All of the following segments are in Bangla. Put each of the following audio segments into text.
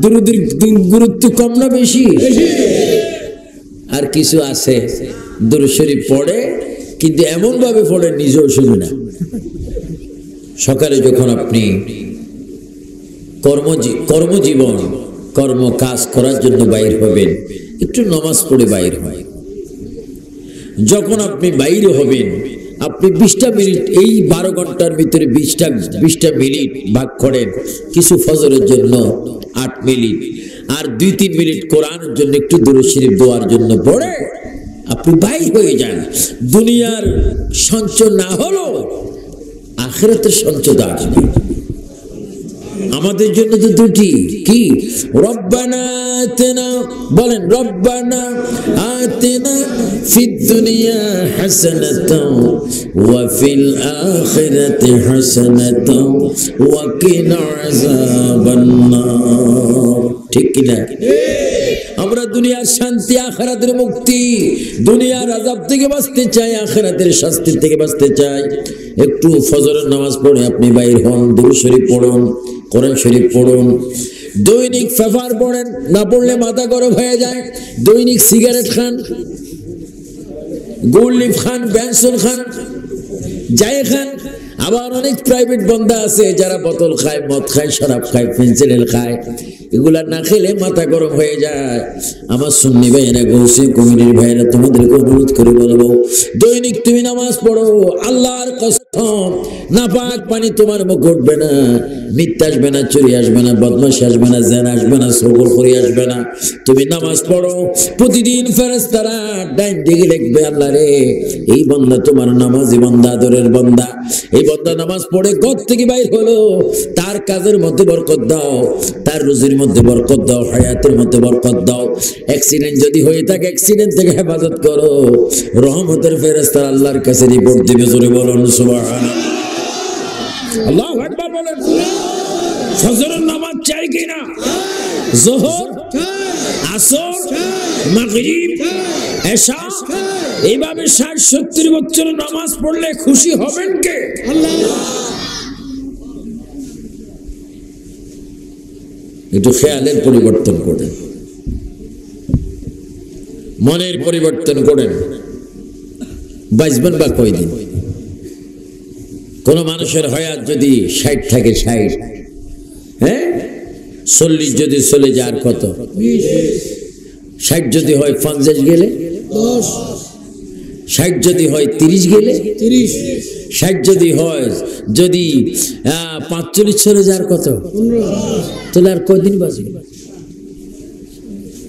দুরুদের গুরুত্ব কম না বেশি? আর কিছু আছে দুরূদ শরীফ পড়ে কিন্তু এমন ভাবে পড়ে নিজেও শুনে না। সকালে যখন আপনি কর্মজীবন কর্ম কাজ করার জন্য বাইর হবেন, একটু নামাজ পড়ে বাইর হয়। যখন আপনি বাইরে হবেন, আপনি 20টা মিনিট, এই 12 ঘন্টার ভিতরে 20টা মিনিট ভাগ করেন কিছু ফজরের জন্য 8 মিনিট, আর 2-3 মিনিট কোরআনের জন্য একটু দুরূদ শরীফ দোয়ার জন্য পড়ে আপনি বাইর হয়ে যান। দুনিয়ার সঞ্চয় না হলো আখিরাতের সঞ্চয় আসবে। আমাদের জন্য তো দুটি, কি? রব্বানা আতিনা, বলেন রব্বানা আতিনা ফিদ দুনিয়া হাসানাতাও ওয়া ফিল আখিরাতি হাসানাতাও ওয়া কিনা আযাবান নার। ঠিক কি না? আমরা দুনিয়ার শান্তি আখিরাতের মুক্তি, দুনিয়ার আযাব থেকে বাঁচতে চাই, আখিরাতের শাস্তি থেকে বাঁচতে চাই। একটু ফজরের নামাজ পড়ে আপনি বাইর হন, দুরূদ শরীফ পড়ুন, কোরআন শরীফ পড়ুন। দৈনিক ফেফার পড়েন, না পড়লে মাথা গরম হয়ে যায়। দৈনিক সিগারেট খান, গোল্ড লিফ খান, বেনসন খান, যাই খান। আবার অনেক প্রাইভেট বন্ধা আছে যারা বোতল খায়, মদ খায়, শরাব খায়, ফেন্সিডিল খায়। এগুলা না খেলে মাথা গরম হয়ে যায়। আমার সুন্নি ভাইয়েরা, গৌসে কমিটির ভাইয়েরা, তোমাদেরকে অনুরোধ করে বলবো, দৈনিক তুমি নামাজ পড়ো। আল্লাহর কসম, নাপাক পানি তোমার মুখ উঠবে না, মিথ্যা আসবে না, চুরি আসবে না, বদমাশি আসবে না, জেনা আসবে না, সগলখড়ি আসবে না। তুমি নামাজ পড়ো, প্রতিদিন ফেরেশতারা ডাইন দিকে লিখবে, আল্লাহ রে এই বান্দা তোমার নামাজি বান্দা, আদরের বান্দা। এই বান্দা নামাজ পড়ে ঘর থেকে বাইর হলো, তার কাজের মধ্যে বরকত দাও, তার রুজির মধ্যে বরকত দাও, হায়াতের মধ্যে বরকত দাও। অ্যাক্সিডেন্ট যদি হয়ে থাকে, অ্যাক্সিডেন্ট থেকে হেফাজত করো। রহমতের ফেরেশতারা আল্লাহর কাছে রিপোর্ট দিবে। জোরে বলুন সুবহানাল্লাহ, আল্লাহু আকবার বলেন। ফজরের নামাজ চাই কিনা? যোহর, আসর, মাগরিব, এশা, এইভাবে 60-70 বছর নামাজ পড়লে খুশি হবেন কে? আল্লাহ। একটু খেয়ালের পরিবর্তন করেন, মনের পরিবর্তন করেন। বাঁচবেন বা কয়দিন? কোন মানুষের হায়াত যদি 60 থাকে, 60, হ্যাঁ 40 যদি চলে যায় কত? 60 যদি হয় 50 গেলে 10, 60 যদি হয় 30 গেলে 30, 60 যদি হয়, যদি 45 চলে যায় কত? 15। তাহলে আর কয়দিন বাঁচবে?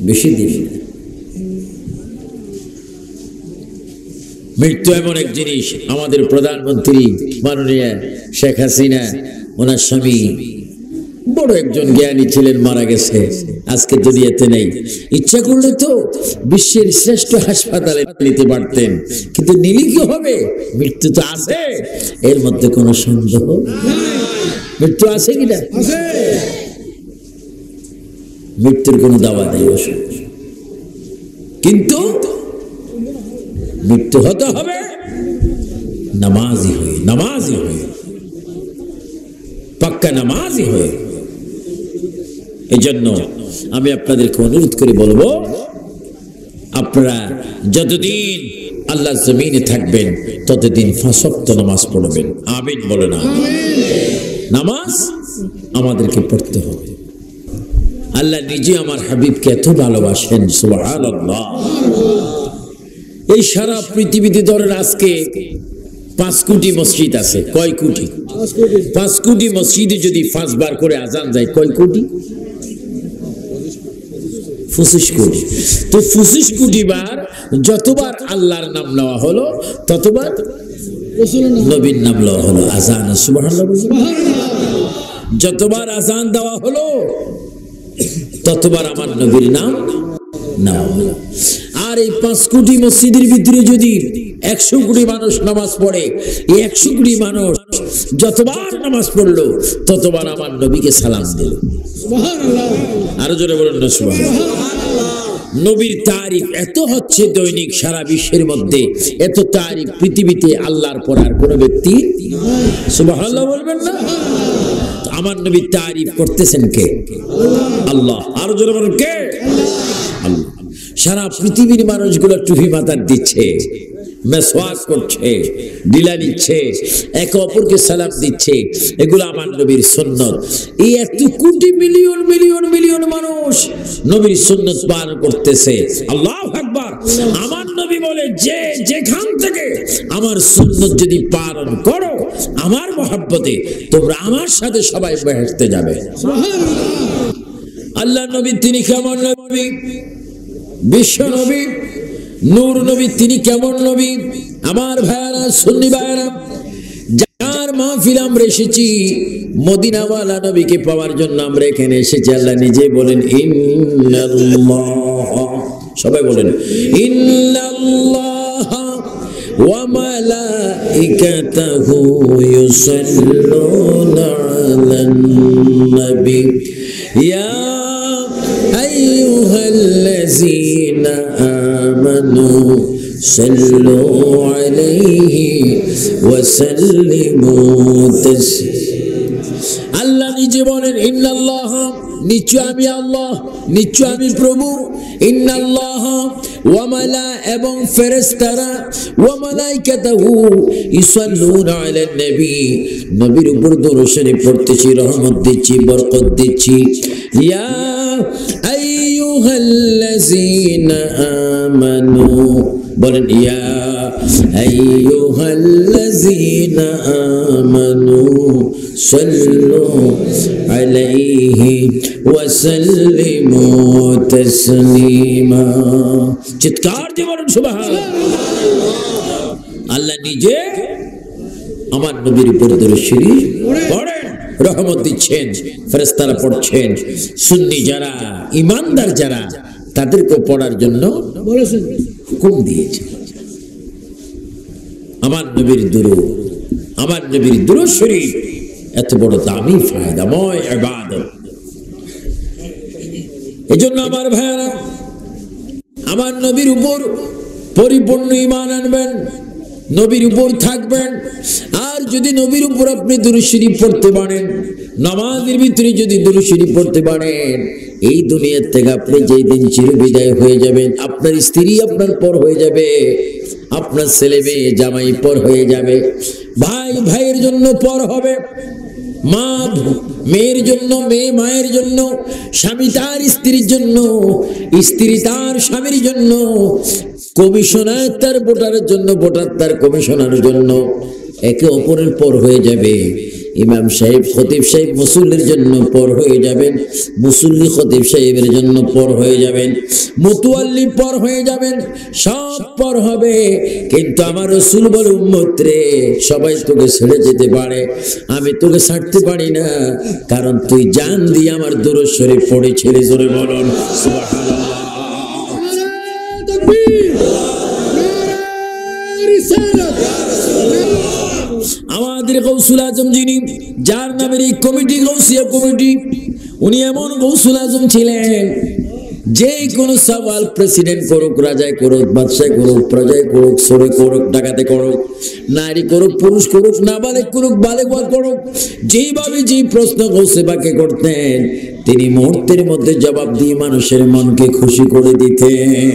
বেশি দিন। মৃত্যু এমন এক জিনিস, আমাদের প্রধানমন্ত্রী মাননীয় শেখ হাসিনা, ওনার স্বামী বড় একজন জ্ঞানী ছিলেন, মারা গেছে, আজকে দুনিয়াতে নেই। ইচ্ছা করলে তো বিশ্বের শ্রেষ্ঠ হাসপাতালে নিতে পারতেন, কিন্তু নিলে কি হবে? মৃত্যু তো আছে, এর মধ্যে কোনো সন্দেহ নাই। মৃত্যু আছে কিনা? আছে। মৃত্যুর কোনো দাওয়া নেই, কিন্তু মৃত্যু হতে হবে নামাজি হয়ে, নামাজি হয়ে, পাক্কা নামাজি হয়ে। এই জন্য আমি আপনাদেরকে অনুরোধ করে বলবো, আপনারা যতদিন আল্লাহ জমিনে থাকবেন ততদিন 5 ওয়াক্ত নামাজ পড়বেন। আমিন বলেন। নামাজ আমাদেরকে পড়তে হবে। আল্লাহ নিজে আমার হাবিবকে এত ভালোবাসেন, সুবহানাল্লাহ। এই সারা পৃথিবীতে ধরেন আজকে 5 কোটি মসজিদ আছে। কয় কোটি? 5 কোটি মসজিদে যদি 5 বার করে আজান যায়, কয় কোটি? 25 কোটি। তো 25 কোটি বার যতবার আল্লাহর নাম নেওয়া হলো, ততবার নবীর নাম নেওয়া হলো। আজান, সুবহানাল্লাহ। যতবার আজান দেওয়া হলো, ততবার আমার নবীর নাম নেওয়া হলো। আর এই 5 কোটি মসজিদের ভিতরে যদি 100 কোটি মানুষ নামাজ পড়ে, এই 100 কোটি মানুষ যতবার নামাজ পড়লো, ততবার আমার নবীকে সালাম দিল। সুবহানাল্লাহ। আরো জোরে বলুন না সুবহানাল্লাহ। নবীর তারিফ এত হচ্ছে দৈনিক সারা বিশ্বের মধ্যে, এত তারিফ পৃথিবীতে আল্লাহর পর আর কোন ব্যক্তি সুবহানাল্লাহ বলবেন না। আমার নবীর তারিফ করতেছেন কে? আল্লাহ। আরো জোরে বলেন কে? আল্লাহ। সারা পৃথিবীর মানুষগুলো টুপি মাথার দিচ্ছে, মেসওয়াক করছে, ডিলা নিচ্ছে, একে অপরকে সালাম দিচ্ছে, এগুলো আমার নবীর সুন্নত। এই এত কোটি মিলিয়ন মিলিয়ন মিলিয়ন মানুষ নবীর সুন্নত পালন করতেছে। আল্লাহু আকবার। আমার নবী বলে, যে যেখান থেকে আমার সুন্নত যদি পালন করো আমার মহব্বতে, তোমরা আমার সাথে সবাই বেহেশতে যাবে। আল্লাহ নবী তিনি কেমন নবী? বিশ্ব নবী, নূর নবী, তিনি কেমন নবী? আমার ভাইয়ারা, সুন্নি ভাইয়ারা, যার মাহফিল আমরা এসেছি, মদিনাওয়ালা নবীকে পাওয়ার জন্য আমরা এখানে এসেছি। আল্লাহ নিজে বলেন ইন্নাল্লাহ, সবাই বলেন ইন্নাল্লাহ ওয়া মালাইকাতাহু ইউসাল্লুনা আলান নবী ইয়া আইয়ুহাল্লাযীনা আমানু সাল্লু আলাইহি ওয়া সাল্লিমু তাসলিমা। আল্লাহ নিজে বলেন ইন্নাল্লাহ, নিশ্চয় আমি আল্লাহ, নিশ্চয় আমি প্রভু। ইন্নাল্লাহ ওয়া মালা, এবং ফেরেশতারা, ওয়া মালাইকাতাহু ইউসাল্লুনা আলান নবী, নবীর উপর দরুদ শরীফ পড়তেছি, রহমত দিচ্ছি, বরকত দিচ্ছি। ইয়া আইয়ুহাল্লাযীনা আমানু, বলেন ইয়া আইয়ুহাল্লাযীনা আমানু সাল্লু আলাইহি ওয়া সাল্লিমু তাসলিমা। চিৎকার দিয়ে বলেন সুবহানাল্লাহ। আল্লাহ নিজে আমার নবীর উপর দরুদ শরীফ পড়েন, রহমত দিচ্ছেন, ফেরেশতারা পড়ছেন। সুন্নি যারা, ঈমানদার যারা, তাদেরকে পড়ার জন্য বলেছেন, হুকুম দিয়েছেন। আমার নবীর দুরূদ, আমার নবীর দুরূদ শরীফ এত বড় দামি ফায়দাময় ইবাদত। এজন্য আমার ভাইয়েরা, আমার নবীর উপর পরিপূর্ণ ঈমান আনবেন, নবীর উপর থাকবেন। আর যদি নবীর উপর আপনি দুরূদ শরীফ পড়তে পারেন, নামাজের ভিতরে যদি দুরূদ শরীফ পড়তে পারেন, এই দুনিয়ার থেকে আপনি যেই দিন চিরবিদায় হয়ে যাবেন, আপনার স্ত্রী আপনার পর হয়ে যাবে, আপনার ছেলে মেয়ে জামাই পর হয়ে যাবে, ভাই ভাইয়ের জন্য পর হবে, মা মেয়ের জন্য, মেয়ে মায়ের জন্য, স্বামী তার স্ত্রীর জন্য, স্ত্রী তার স্বামীর জন্য, কমিশনার তার ভোটারের জন্য, ভোটার তার কমিশনারের জন্য, একে অপরের পর হয়ে যাবে। ইমাম সাহেব, খতিব সাহেব মুসল্লির জন্য পর হয়ে যাবেন, মুসল্লি খতিব সাহেবের জন্য পর হয়ে যাবেন, মুতাওয়াল্লি পর হয়ে যাবেন, সব পর হবে। কিন্তু আমার রাসূল বলে, উম্মত রে, সবাই তোকে ছেড়ে যেতে পারে, আমি তোকে ছাড়তে পারি না, কারণ তুই জান দিয়ে আমার দুরূদ শরীফ পড়েছিলি। জোরে বলুন সুবহানাল্লাহ। আমাদের গৌসুল আজম যিনি, যার নামের এই কমিটি গৌসিয়া কমিটি, উনি এমন গৌসুল আজম ছিলেন, যে কোনো সওয়াল প্রেসিডেন্ট করুক, রাজায় করুক, বাদশাহ করুক, প্রজায় করুক, সরে করুক, ডাকাতে করুক, নারী করুক, পুরুষ করুক, নাবালেগ করুক, বালেগ করুক, যেইভাবে যেই প্রশ্ন গৌসে পাকে করতেন, তিনি মুহূর্তের মধ্যে জবাব দিয়ে মানুষের মনকে খুশি করে দিতেন।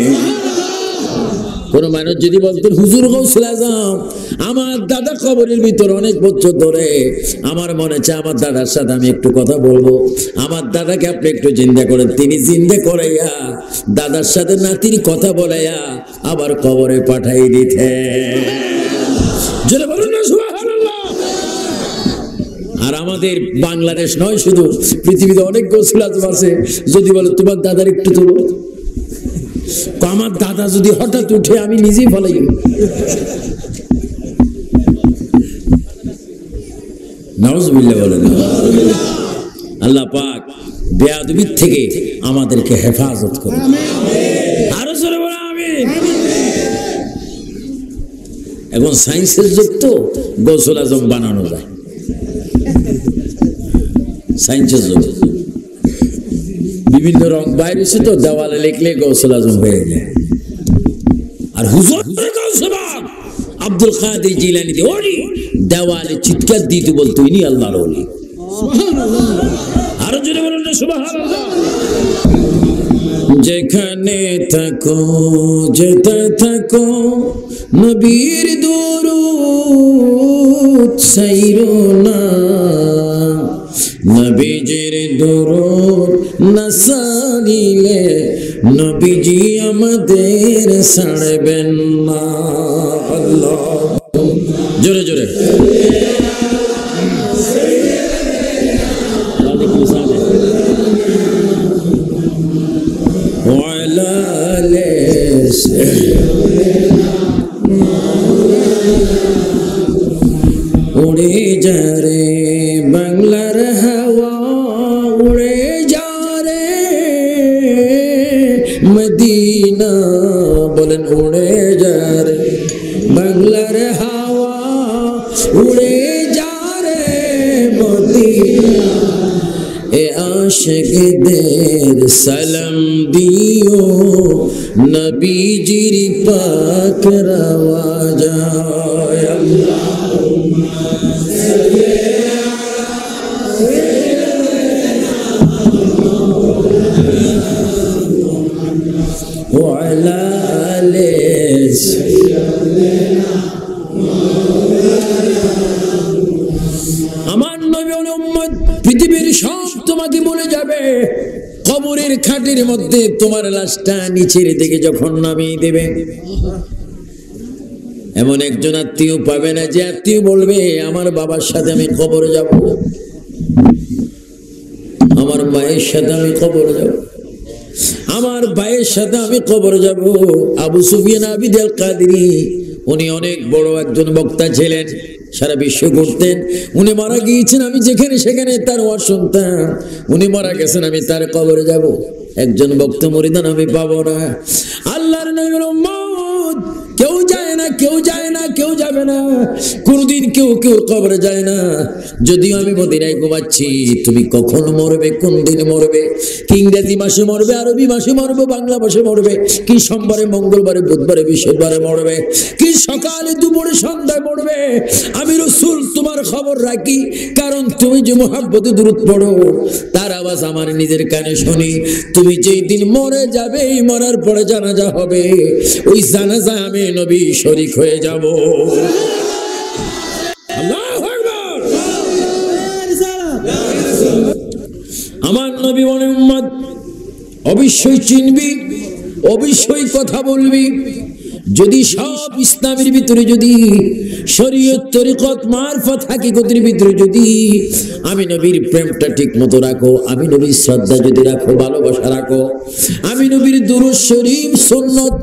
কোন মানুষ যদি বলতেন, হুজুর গৌসুল আজম, আমার দাদা কবরের ভিতর অনেক বছর ধরে, আমার মনে চায় আমার দাদার সাথে আমি একটু কথা বলবো, আমার দাদাকে আপনি একটু জিন্দা করেন। তিনি জিন্দা করাইয়া দাদার সাথে নাতির কথা বলাইয়া আবার কবরে পাঠাই দিতেন। জোরে বলুন না সুবহানাল্লাহ। আর আমাদের বাংলাদেশ নয়, শুধু পৃথিবীতে অনেক গৌসুল আজম আছে। যদি বলে তোমার দাদার একটু তুলো, আমার দাদা যদি হঠাৎ উঠে, আমি নিজেই ফলাই। নাউজুবিল্লাহ বলেন। আল্লাহ পাক বেয়াদবির থেকে আমাদেরকে হেফাজত করুন। আরো জোরে বলো আমিন। এখন সায়েন্সের যুগ তো, গৌসুল আজম বানানো যায়, সায়েন্সের যুগ। বিভিন্ন রং বাইরে এসে তো দেওয়ালে লিখলে গৌসুল আজম হয়ে যায়। আর হুজুর আব্দুল কাদের জিলানী ওলি দেওয়ালে চিৎকার দিতে বলতো, ইনি আল্লাহর ওলি। আরো জোরে বলুন না সুবহানাল্লাহ। যেখানে থাকো যেতে থাকো নবীর দুরূদ ছাইরো না, নবীজির দুরূদ না সারিলে নবীজি আমাদের ছাড়বেন না। আল্লাহ জোরে জোরে উড়ে যা রে বাংলার হাওয়া, উড়ে যা রে মদিনা, বলেন উড়ে যা রে বাংলার হাওয়া, উড়ে যা রে মদিনা। এ আশিকদের সালাম দিও নবীজির পাক রওয়াজায়। আল্লাহুম্মা সাল্লি ওয়া আলা আলি সাইয়্যিদিনা। আমার নবী ও উম্মত পৃথিবীর সব তোমাকে বলে যাবে, কবরের খাটের মধ্যে তোমার লাশটা নিচের দিকে যখন নামিয়ে দেবে, এমন একজন আত্মীয় পাবে না যে আত্মীয় বলবে আমার বাবার সাথে আমি কবরে যাব, আমার মায়ের সাথে আমি কবরে যাব, আমার ভাইয়ের সাথে আমি কবরে যাব। আবু সুফিয়ান আবিদ আল কাদেরী উনি অনেক বড় একজন বক্তা ছিলেন, সারা বিশ্ব ঘুরতেন। উনি মারা গিয়েছেন, আমি যেখানে সেখানে তার ওয়াজ শুনতাম। উনি মারা গেছেন, আমি তার কবরে যাব। একজন ভক্ত মুরিদান আমি পাবো না। আল্লাহর নবীর উম্মত কেউ যায় না, কেউ যায় না, কেউ যাবে না, কোনদিন কেউ কেউ কবরে যায় না। যদিও আমি মদিনায় ঘুমাচ্ছি, তুমি কখন মরবে, কোন দিন মরবে, কি ইংরেজি মাসে মরবে, আরবি মাসে মরবে, বাংলা মাসে মরবে, কি সোমবারে, মঙ্গলবারে, বুধবারে, বৃহস্পতিবারে মরবে, কি সকালে, দুপুরে, সন্ধ্যায় মরবে, আমি রাসূল তোমার খবর রাখি। কারণ তুমি যে মুহাব্বতে দুরূদ পড়ো, তার আওয়াজ আমার নিজের কানে শুনি। তুমি যেই দিন মরে যাবে, মরার পরে জানাজা হবে, ওই জানাজা আমি নবী শরীক হয়ে যাব। আল্লাহু আকবার। আমার নবী বলে উম্মত অবশ্যই চিনবি, অবশ্যই কথা বলবি। যদি সব ইসলামের ভিতরে যদি শরীয়ত তরিকত মারফত হাকিকতের ভিতরে যদি আমি নবীর প্রেমটা ঠিক মতো রাখো, আমি নবীর শ্রদ্ধা যদি রাখো, ভালোবাসা রাখো, আমি নবীর দুরূদ শরীফ সুন্নত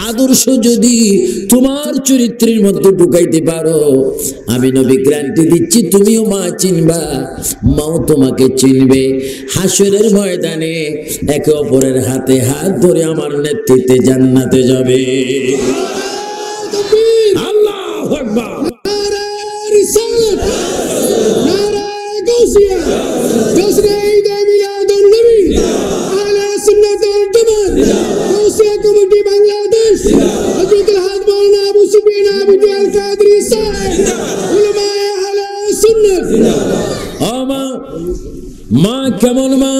আদর্শ যদি তোমার চরিত্রের মধ্যে ঢুকাইতে পারো, আমি নবী গ্যারান্টি দিচ্ছি তুমিও মা চিনবা, মাও তোমাকে চিনবে। হাসরের ময়দানে একে অপরের হাতে হাত ধরে আমার নেতৃত্বে জান্নাতে যাবে। আল্লাহু আকবার। নারে রিসালাত, নারে গাউসিয়া, গাউসিয়া ঈদে মিলাদুন নবী, আহলে সুন্নাত ওয়াল জামাত, গাউসিয়া কমিটি বাংলাদেশ, হযরত হাদ মাওলানা আবু সুফিয়ান আবিদ আল কাদেরী সাহেব, উলামায়ে আহলে সুন্নাত। মা, মা কেমন মা?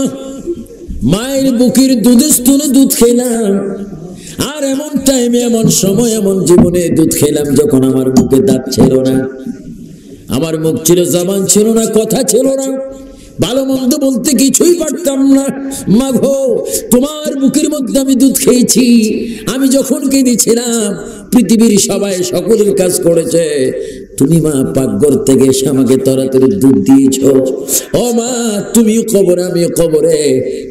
মায়ের বুকের দুধের স্তনে দুধ খেলাম, আর এমন টাইমে, এমন সময়, এমন জীবনে দুধ খেলাম যখন আমার মুখে দাঁত ছিল না, আমার মুখ ছিল, জবান ছিল না, কথা ছিল না, ভালো মন্দ বলতে কিছুই পারতাম না। মা গো, তোমার বুকের মধ্যে আমি দুধ খেয়েছি। আমি যখন কেঁদেছিলাম, পৃথিবীর সবাই সকলের কাজ করেছে, তুমি মা পাকঘর থেকে এসে আমাকে তাড়াতাড়ি দুধ দিয়েছ। ও মা, তুমিও কবরে, আমিও কবরে,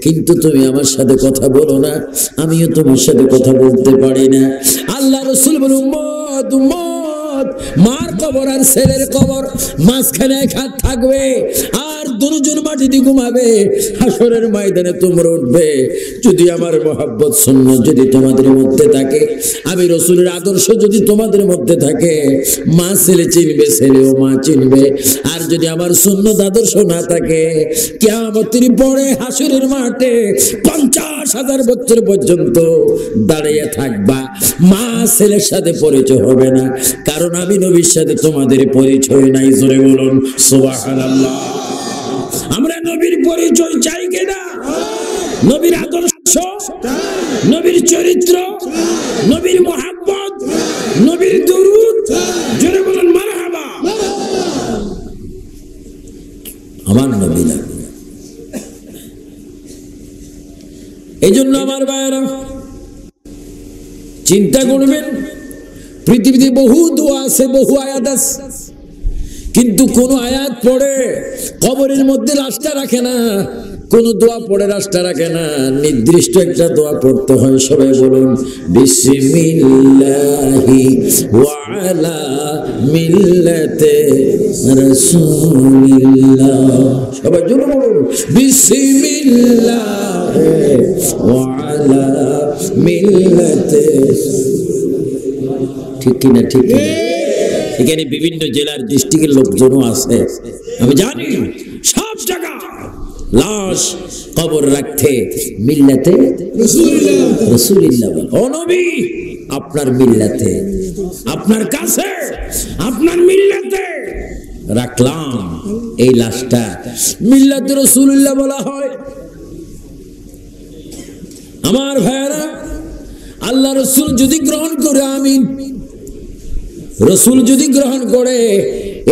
কিন্তু তুমি আমার সাথে কথা বলো না, আমিও তোমার সাথে কথা বলতে পারি না। আল্লাহ রাসূল বলে উম্মত, উম্মত, মার কবর আর ছেলের কবর মাঝখানে এক হাত থাকবে, আর দুজন মাটিতে ঘুমাবে। হাসরের ময়দানে তোমরা উঠবে। যদি আমার মহব্বত সুন্নাত যদি তোমাদের মধ্যে থাকে, আমি রাসূলের আদর্শ যদি তোমাদের মধ্যে থাকে, মা ছেলে চিনবে, ছেলেও মা চিনবে। আর যদি আমার সুন্নাত আদর্শ না থাকে, কিয়ামতের পরে হাসরের মাঠে 50,000 বছর পর্যন্ত দাঁড়িয়ে থাকবা, মা ছেলের সাথে পরিচয় হবে না। কারণ আমি নবীর সাথে তোমাদের পরিচয় নাই। জোরে বলুন সুবহানাল্লাহ। আমরা নবীর পরিচয় চাই কিনা? নবীর আদর্শ, নবীর চরিত্র, নবীর মুহাব্বত, নবীর দুরূদ, জোরে বলেন মারহাবা। আমার নবী না। এই জন্য আমার ভাইয়েরা চিন্তা করবেন, পৃথিবীতে বহু দোয়া আছে, বহু আয়াত আছে, কিন্তু কোন আয়াত পড়ে কবরের মধ্যে লাশটা রাখে না, কোন দোয়া পড়ে লাশটা রাখে না। নির্দিষ্ট একটা দোয়া পড়তে হয়। সবাই বলুন বিসমিল্লাহি ওয়া আলা মিল্লাতে রাসূলিল্লাহ। সবাই জোরে বলুন বিসমিল্লাহি ওয়া আলা মিল্লাতে। ঠিক কিনা? ঠিক কিনা? এখানে বিভিন্ন জেলার ডিস্ট্রিক্টের লোকজনও আছে, আমি জানি। সব জায়গা লাশ কবর রাখতে মিল্লাতে রাসূলুল্লাহ। ও নবী, আপনার মিল্লাতে, আপনার কাছে, আপনার মিল্লাতে রাখলাম এই লাশটা। মিল্লাতে রাসূলুল্লাহ বলা হয়। আমার ভাইয়েরা, আল্লাহ রসুল যদি গ্রহণ করে, আমিন, রসুল যদি গ্রহণ করে,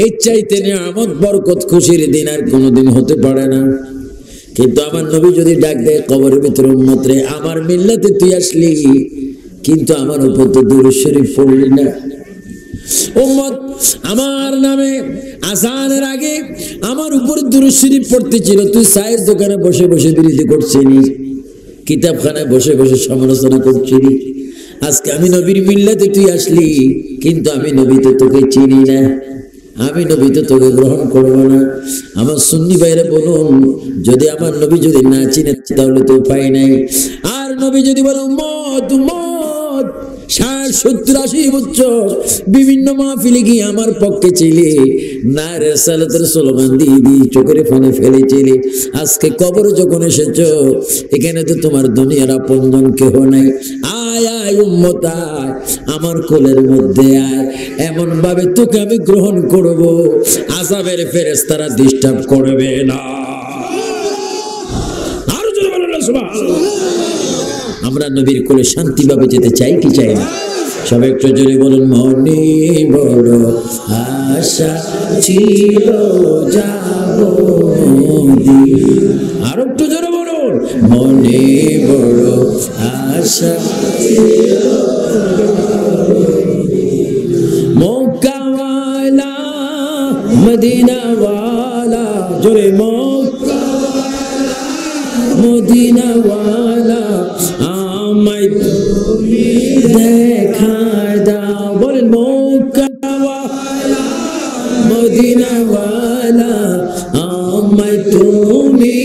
এই চাইতে নিয়ামত বরকত খুশির দিন আর কোনোদিন হতে পারে না। কিন্তু আমার নবী যদি ডাক দেয় কবরের ভিতরে, উম্মত রে, আমার মিল্লাতে তুই আসলি, কিন্তু আমার উপর তো দুরূদ শরীফ পড়লি না। উম্মত আমার নামে আযানের আগে আমার উপর দুরূদ শরীফ পড়তে ছিল, তুই চায়ের দোকানে বসে বসে বিরোধী করছিলি, কিতাবখানায় বসে বসে সমালোচনা করছিলি। আজকে আমি নবীর মিল্লাতে তুই আসলি, কিন্তু আমি নবী তো তোকে চিনি না, আমি নবী তো তোকে গ্রহণ করবো না। আমার সুন্নি ভাইরা বলুন, যদি আমার নবী যদি না চিনে তাহলে তো উপায় নাই। আর নবী যদি বলে উম্মত উম্মত 60-70-80 বছর বিভিন্ন মাহফিলে গিয়ে আমার পক্ষে ছিলে, না রেসালাতের স্লোগান দিয়ে দিয়ে চোখের ফানে ফেলেছিলে, আজকে কবর যখন এসেছ, এখানে তো তোমার দুনিয়ার আপনজন কেহ নাই। আয় আয় উম্মত আয়, আমার কোলের মধ্যে আয়, এমন ভাবে তোকে আমি গ্রহণ করব, আযাবের ফেরেশতারা ডিস্টার্ব করবে না। আরো জোরে বলুন সুবহানাল্লাহ। আমরা নবীর কোলে শান্তিভাবে যেতে চাই কি চাই না? সবাই একটু জোরে বলুন মনে বড় আশা ছিল যাব মদিনা। আর একটু জোরে বলুন মনে বড় আশা ছিল মক্কাওয়ালা মদিনাওয়ালা। জোরে মক্কাওয়ালা মদিনাওয়ালা আমায় তুমি দেখা দাও। বলেন মক্কাওয়ালা মদিনাওয়ালা আমায় তুমি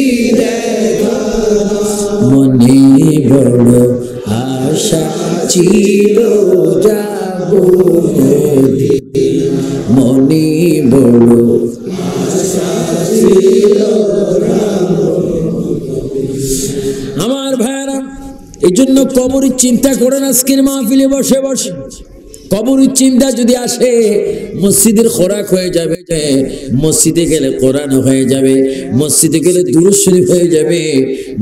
দেখা দাও। মনে বড় আশা ছিল যাব মদিনা, মনে বড় আশা ছিল। আমার ভাইরা, এই জন্য কবরের চিন্তা করেন আজকের মাহফিলে বসে বসে। কবরের চিন্তা যদি আসে, মসজিদের খোরাক হয়ে যাবে, মসজিদে গেলে কোরআন হয়ে যাবে, মসজিদে গেলে দুরূদ শরীফ হয়ে যাবে,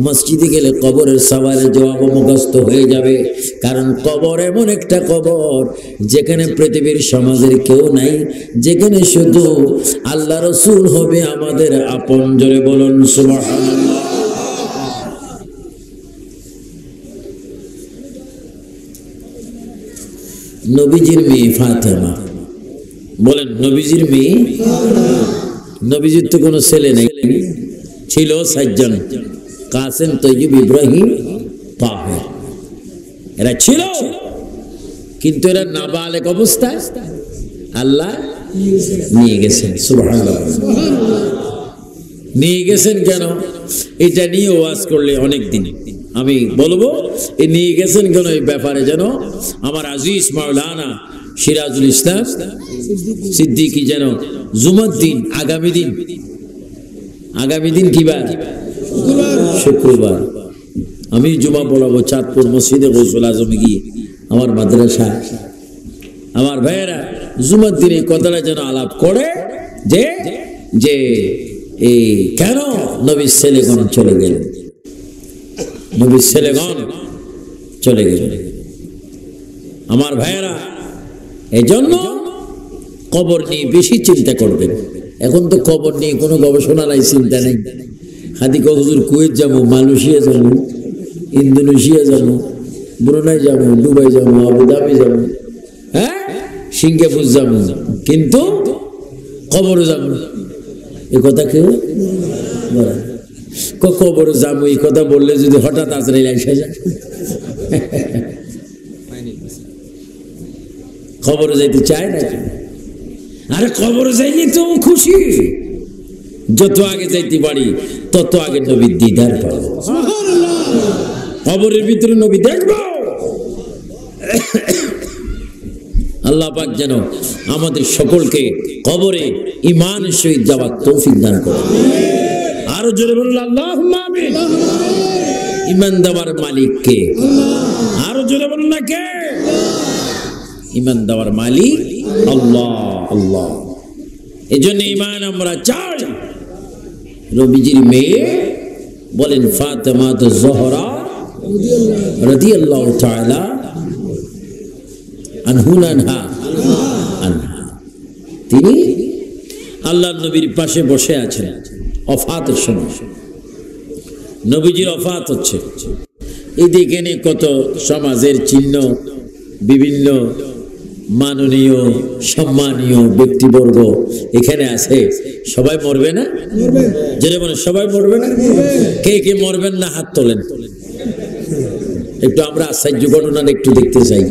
মসজিদে গেলে কবরের সওয়ালের জবাব মুখস্থ হয়ে যাবে। কারণ কবর এমন একটা কবর যেখানে পৃথিবীর সমাজের কেউ নাই, যেখানে শুধু আল্লাহ রসুল হবে আমাদের আপন। জোরে বলুন সুবহানাল্লাহ। নবীজির মেয়ে ফাতেমা, বলেন নবীজির মেয়ে। নবীজির তো কোনো ছেলে নেই, ছিল 4 জন, কাসেম, তৈয়ব, ইব্রাহিম, তাহের। এরা ছিল, কিন্তু এরা নাবালেগ অবস্থায় আল্লাহ নিয়ে গেছেন। সুবহানাল্লাহ। নিয়ে গেছেন কেন? এটা নিয়ে ওয়াজ করলে অনেক দিন আমি বলবো। এ নিয়ে গেছেন কেন এই ব্যাপারে যেন আমার আজিজ মাওলানা সিরাজুল ইসলাম সিদ্দিকী যেন জুমার দিন, আগামী দিন কি বার? শুক্রবার আমি জুমা পড়াবো চাঁদপুর মসজিদে গৌসুল আজমে গিয়ে, আমার মাদ্রাসা। আমার ভাইয়েরা জুমার দিন এই কথাটা যেন আলাপ করে যে যে এই কেন নবীর ছেলেগণ চলে গেলেন, নবীর ছেলেগণ চলে গেলেন। আমার ভাইয়েরা, এই জন্য কবর নিয়ে বেশি চিন্তা করবেন। এখন তো কবর নিয়ে কোনো গবেষণা নাই, চিন্তা নেই। হাদি হুজুর কুয়েত যাবো, মালয়েশিয়া যাবো, ইন্দোনেশিয়া যাবো, ব্রুনাই যাবো, দুবাই যাবো, আবুধাবি যাবো, হ্যাঁ সিঙ্গাপুর যাবো, কিন্তু কবরে যাবো এ কথা কেউ বলে? কবরে যাবো এই কথা বললে যদি হঠাৎ আজরাইল এসে যায়, খবরে যাইতে চায় না। আরে খবরে যাইলে তো খুশি, যত আগে যাইতে পারি তত আগে নবীর দিদার পাবো, খবরের ভিতরে নবী দেখবো। আল্লাহ পাক যেন আমাদের সকলকে কবরে ঈমানের সহিত যাওয়ার তৌফিক দান করে। আরো জোরে বলুন আল্লাহুম্মা আমিন। ঈমান দেওয়ার মালিক কে? আরো জোরে বলুন না কে? ঈমান দেওয়ার মালিক আল্লাহ। আল্লাহ। এজন্য ঈমান আমরা চাই। নবীজির মেয়ে বলেন ফাতেমা জোহরা রাদিয়াল্লাহু তাআলা আনহা, তিনি আল্লাহর নবীর পাশে বসে আছেন ওফাতের সময়। নবীজির ওফাত হচ্ছে, এদিকে নিয়ে কত সমাজের চিহ্ন, বিভিন্ন মাননীয় সম্মানীয় ব্যক্তিবর্গ এখানে আছে। সবাই মরবে না? যেটা বলে সবাই মরবে না? কে কে মরবেন না হাত তোলেন, একটু আমরা আশ্চর্য ঘটনা একটু দেখতে চাই।